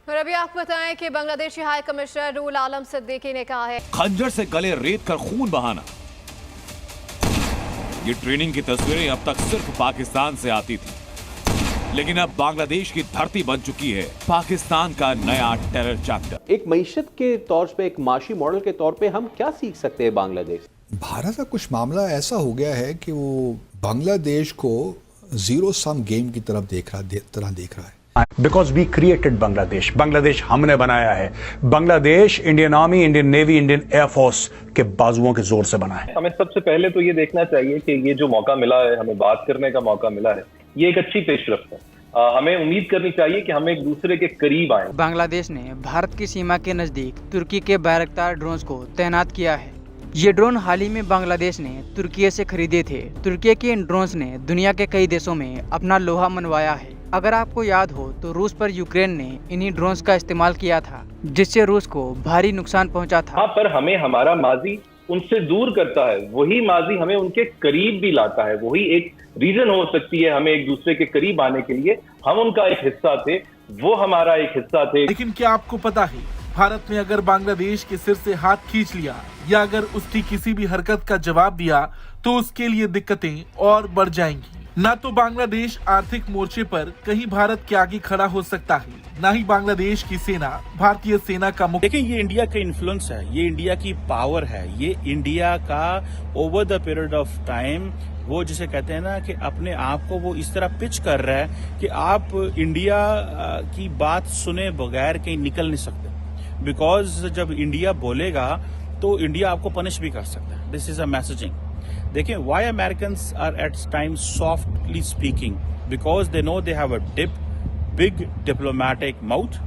और अभी आपको बताएं कि बांग्लादेशी हाई कमिश्नर रूल आलम सिद्दीकी ने कहा है खंजर से गले रेत कर खून बहाना। ये ट्रेनिंग की तस्वीरें अब तक सिर्फ पाकिस्तान से आती थी, लेकिन अब बांग्लादेश की धरती बन चुकी है पाकिस्तान का नया टेरर चैप्टर। एक मईशत के तौर पे, एक माशी मॉडल के तौर पे हम क्या सीख सकते हैं बांग्लादेश? भारत का कुछ मामला ऐसा हो गया है कि वो बांग्लादेश को जीरो सम गेम की तरफ देख रहा है। Because we created Bangladesh, Bangladesh हमने बनाया है। Bangladesh Indian army, Indian navy, Indian air force के बाजुओं के जोर से बना है। हमें सबसे पहले तो ये देखना चाहिए कि ये जो मौका मिला है, हमें बात करने का मौका मिला है, ये एक अच्छी पेशरफ्त है। हमें उम्मीद करनी चाहिए कि हम एक दूसरे के करीब आए। बांग्लादेश ने भारत की सीमा के नजदीक तुर्की के बैरक्तार ड्रोन को तैनात किया है। ये ड्रोन हाल ही में बांग्लादेश ने तुर्की से खरीदे थे। तुर्की के इन ड्रोन्स ने दुनिया के कई देशों में अपना लोहा मनवाया है। अगर आपको याद हो तो रूस पर यूक्रेन ने इन्हीं ड्रोन्स का इस्तेमाल किया था, जिससे रूस को भारी नुकसान पहुंचा था। हाँ, पर हमें हमारा माजी उनसे दूर करता है, वही माजी हमें उनके करीब भी लाता है। वही एक रीजन हो सकती है हमें एक दूसरे के करीब आने के लिए। हम उनका एक हिस्सा थे, वो हमारा एक हिस्सा थे। लेकिन क्या आपको पता है, भारत ने अगर बांग्लादेश के सिर से हाथ खींच लिया या अगर उसकी किसी भी हरकत का जवाब दिया तो उसके लिए दिक्कतें और बढ़ जाएंगी। ना तो बांग्लादेश आर्थिक मोर्चे पर कहीं भारत के आगे खड़ा हो सकता है, ना ही बांग्लादेश की सेना भारतीय सेना का मुख्य। देखिए, ये इंडिया का इन्फ्लुएंस है, ये इंडिया की पावर है, ये इंडिया का over the period of time वो जिसे कहते हैं ना कि अपने आप को वो इस तरह पिच कर रहा है कि आप इंडिया की बात सुने बगैर कहीं निकल नहीं सकते। बिकॉज जब इंडिया बोलेगा तो इंडिया आपको पनिश भी कर सकता है। This is a messaging. देखिए, why Americans are at times softly speaking, because they know they have a big diplomatic mouth,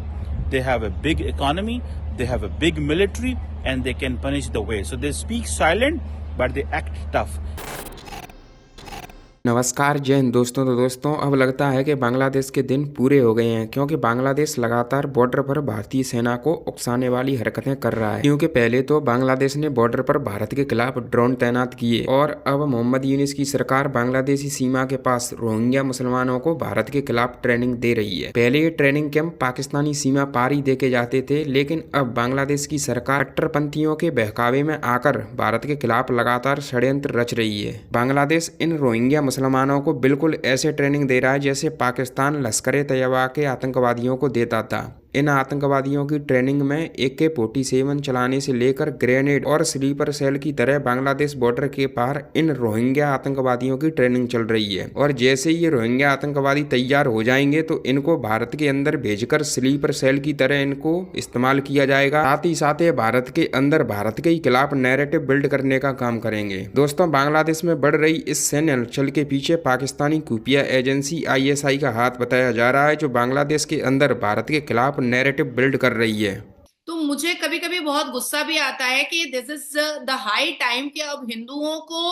they have a big economy, they have a big military, and they can punish the way. So they speak silent, but they act tough. नमस्कार, जय हिंद दोस्तों। तो दोस्तों, अब लगता है कि बांग्लादेश के दिन पूरे हो गए हैं, क्योंकि बांग्लादेश लगातार बॉर्डर पर भारतीय सेना को उकसाने वाली हरकतें कर रहा है। क्योंकि पहले तो बांग्लादेश ने बॉर्डर पर भारत के खिलाफ ड्रोन तैनात किए और अब मोहम्मद यूनिस की सरकार बांग्लादेशी सीमा के पास रोहिंग्या मुसलमानों को भारत के खिलाफ ट्रेनिंग दे रही है। पहले ये ट्रेनिंग कैंप पाकिस्तानी सीमा पार ही देके जाते थे, लेकिन अब बांग्लादेश की सरकार कट्टरपंथियों के बहकावे में आकर भारत के खिलाफ लगातार षड्यंत्र रच रही है। बांग्लादेश इन रोहिंग्या मुसलमानों को बिल्कुल ऐसे ट्रेनिंग दे रहा है जैसे पाकिस्तान लश्कर-ए-तैयबा के आतंकवादियों को देता था। इन आतंकवादियों की ट्रेनिंग में AK-47 चलाने से लेकर ग्रेनेड और स्लीपर सेल की तरह बांग्लादेश बॉर्डर के पार इन रोहिंग्या आतंकवादियों की ट्रेनिंग चल रही है। और जैसे ही ये रोहिंग्या आतंकवादी तैयार हो जाएंगे तो इनको भारत के अंदर भेजकर स्लीपर सेल की तरह इनको इस्तेमाल किया जाएगा। साथ ही साथ ये भारत के अंदर भारत के ही खिलाफ नैरेटिव बिल्ड करने का काम करेंगे। दोस्तों, बांग्लादेश में बढ़ रही इस सैन्य हलचल के पीछे पाकिस्तानी खुफिया एजेंसी ISI का हाथ बताया जा रहा है, जो बांग्लादेश के अंदर भारत के खिलाफ नैरेटिव बिल्ड कर रही है। तो मुझे कभी कभी बहुत गुस्सा भी आता है कि this is the high time कि अब हिंदुओं को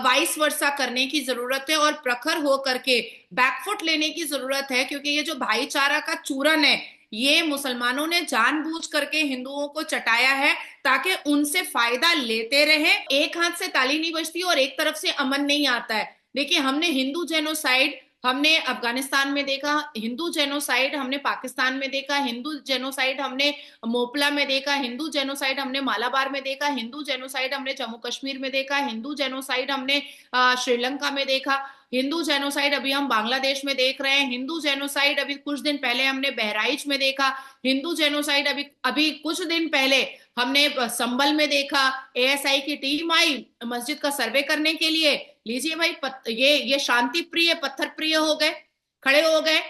वाइस वर्सा करने की जरूरत है और प्रखर हो करके बैकफुट लेने की जरूरत है, क्योंकि ये जो भाईचारा का चूरन है ये मुसलमानों ने जानबूझ करके हिंदुओं को चटाया है ताकि उनसे फायदा लेते रहे। एक हाथ से ताली नहीं बजती और एक तरफ से अमन नहीं आता है। देखिए, हमने हिंदू जेनोसाइड हमने अफगानिस्तान में देखा, हिंदू जेनोसाइड हमने पाकिस्तान में देखा, हिंदू जेनोसाइड हमने मोपला में देखा, हिंदू जेनोसाइड हमने मालाबार में देखा, हिंदू जेनोसाइड हमने जम्मू कश्मीर में देखा, हिंदू जेनोसाइड हमने श्रीलंका में देखा, हिंदू जेनोसाइड अभी हम बांग्लादेश में देख रहे हैं, हिंदू जेनोसाइड अभी कुछ दिन पहले हमने बहराइच में देखा, हिंदू जेनोसाइड अभी कुछ दिन पहले हमने संभल में देखा। ASI की टीम आई मस्जिद का सर्वे करने के लिए। लीजिए भाई, ये शांति प्रिय पत्थर प्रिय हो गए, खड़े हो गए।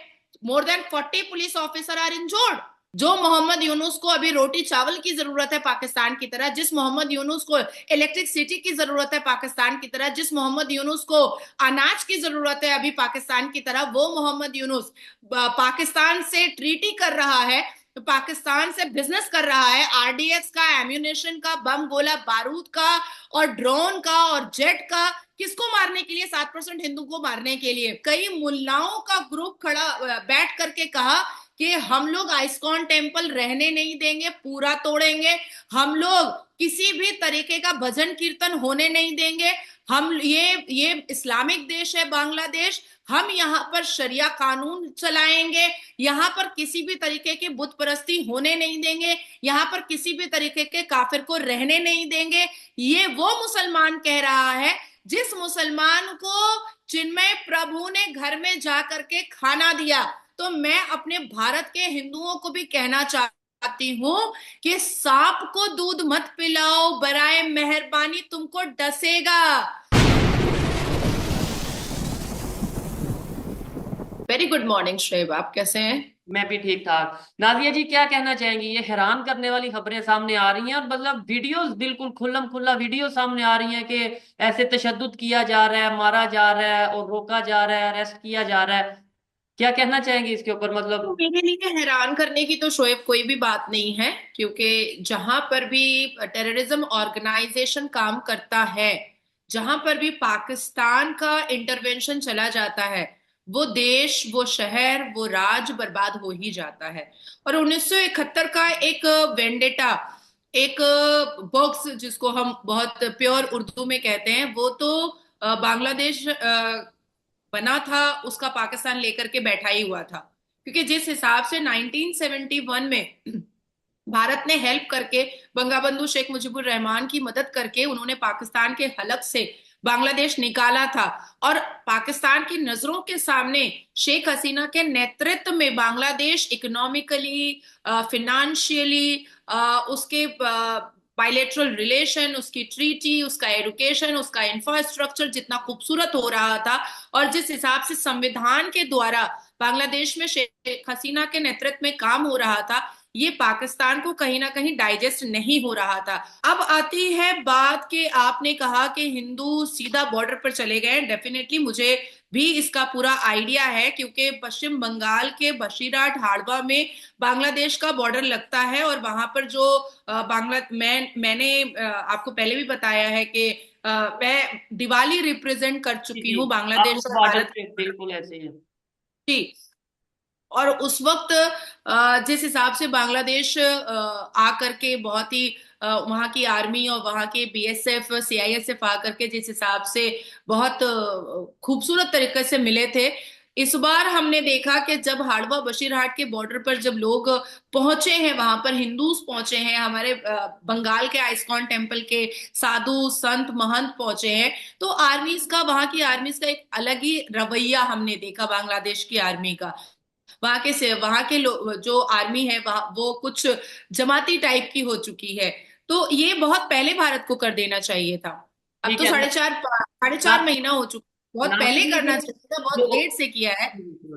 More than 40 police officer are injured. जो मोहम्मद यूनुस को अभी रोटी चावल की जरूरत है पाकिस्तान की तरह, जिस मोहम्मद यूनुस को इलेक्ट्रिसिटी की जरूरत है पाकिस्तान की तरह, जिस मोहम्मद यूनुस को अनाज की जरूरत है अभी पाकिस्तान की तरह, वो मोहम्मद यूनुस पाकिस्तान से ट्रीटी कर रहा है, पाकिस्तान से बिजनेस कर रहा है, RDX का, एम्यूनेशन का, बम गोला बारूद का और ड्रोन का और जेट का। किसको मारने के लिए? 7% हिंदू को मारने के लिए। कई मुल्लाओं का ग्रुप खड़ा बैठ करके कहा कि हम लोग आइस्कॉन टेम्पल रहने नहीं देंगे, पूरा तोड़ेंगे। हम लोग किसी भी तरीके का भजन कीर्तन होने नहीं देंगे। हम ये इस्लामिक देश है बांग्लादेश, हम यहाँ पर शरिया कानून चलाएंगे, यहाँ पर किसी भी तरीके की बुत परस्ती होने नहीं देंगे, यहाँ पर किसी भी तरीके के काफिर को रहने नहीं देंगे। ये वो मुसलमान कह रहा है जिस मुसलमान को चिन्मय प्रभु ने घर में जा करके खाना दिया। तो मैं अपने भारत के हिंदुओं को भी कहना चाहती हूँ कि सांप को दूध मत पिलाओ, बराए मेहरबानी तुमको डसेगा। वेरी गुड मॉर्निंग श्रेब, आप कैसे हैं? मैं भी ठीक ठाक। नादिया जी क्या कहना चाहेंगी? ये हैरान करने वाली खबरें सामने आ रही हैं और मतलब वीडियोस बिल्कुल खुल्लम खुल्ला वीडियो सामने आ रही हैं कि ऐसे तशद्दुद किया जा रहा है, मारा जा रहा है और रोका जा रहा है, अरेस्ट किया जा रहा है। क्या कहना चाहेंगे इसके ऊपर? मतलब मेरे लिए हैरान करने की तो शोएब कोई भी बात नहीं है, क्योंकि जहां पर भी टेररिज्म ऑर्गेनाइजेशन काम करता है, जहां पर भी पाकिस्तान का इंटरवेंशन चला जाता है, वो देश, वो शहर, वो राज्य बर्बाद हो ही जाता है। और 1971 का एक वेंडेटा, एक बॉक्स जिसको हम बहुत प्योर उर्दू में कहते हैं, वो तो बांग्लादेश बना था, उसका पाकिस्तान लेकर के बैठा ही हुआ था। क्योंकि जिस हिसाब से 1971 में भारत ने हेल्प करके, बंगाबंधु शेख मुजीबुर रहमान की मदद करके उन्होंने पाकिस्तान के हलक से बांग्लादेश निकाला था, और पाकिस्तान की नजरों के सामने शेख हसीना के नेतृत्व में बांग्लादेश इकोनॉमिकली, फिनेंशियली, उसके बायलैटरल रिलेशन, उसकी ट्रीटी, उसका एजुकेशन, उसका इंफ्रास्ट्रक्चर जितना खूबसूरत हो रहा था, और जिस हिसाब से संविधान के द्वारा बांग्लादेश में शेख हसीना के नेतृत्व में काम हो रहा था, ये पाकिस्तान को कहीं ना कहीं डाइजेस्ट नहीं हो रहा था। अब आती है बात कि आपने कहा कि हिंदू सीधा बॉर्डर पर चले गए। डेफिनेटली मुझे भी इसका पूरा आइडिया है, क्योंकि पश्चिम बंगाल के बशीरहाट हाड़वा में बांग्लादेश का बॉर्डर लगता है, और वहां पर जो मैंने आपको पहले भी बताया है कि मैं दिवाली रिप्रेजेंट कर चुकी हूँ बांग्लादेश से भारत। बिल्कुल ऐसे ही है जी। और उस वक्त जिस हिसाब से बांग्लादेश आकर के बहुत ही वहां की आर्मी और वहां के बीएसएफ, सीआईएसएफ आकर के जिस हिसाब से बहुत खूबसूरत तरीके से मिले थे, इस बार हमने देखा कि जब हाड़वा बशीरहाट के बॉर्डर पर जब लोग पहुंचे हैं, वहां पर हिंदूज पहुंचे हैं, हमारे बंगाल के आइस्कॉन टेम्पल के साधु संत महंत पहुंचे हैं, तो आर्मीज का, वहां की आर्मीज का एक अलग ही रवैया हमने देखा बांग्लादेश की आर्मी का। वहां के जो आर्मी है वो कुछ जमाती टाइप की हो चुकी है। तो ये बहुत पहले भारत को कर देना चाहिए था। अब तो साढ़े चार महीना हो चुका, बहुत पहले करना चाहिए था, बहुत लेट से किया है।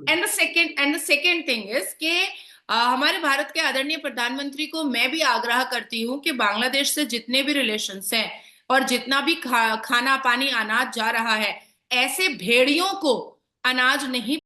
And the second thing is कि हमारे भारत के आदरणीय प्रधानमंत्री को मैं भी आग्रह करती हूँ कि बांग्लादेश से जितने भी रिलेशंस हैं और जितना भी खाना पानी अनाज जा रहा है, ऐसे भेड़ियों को अनाज नहीं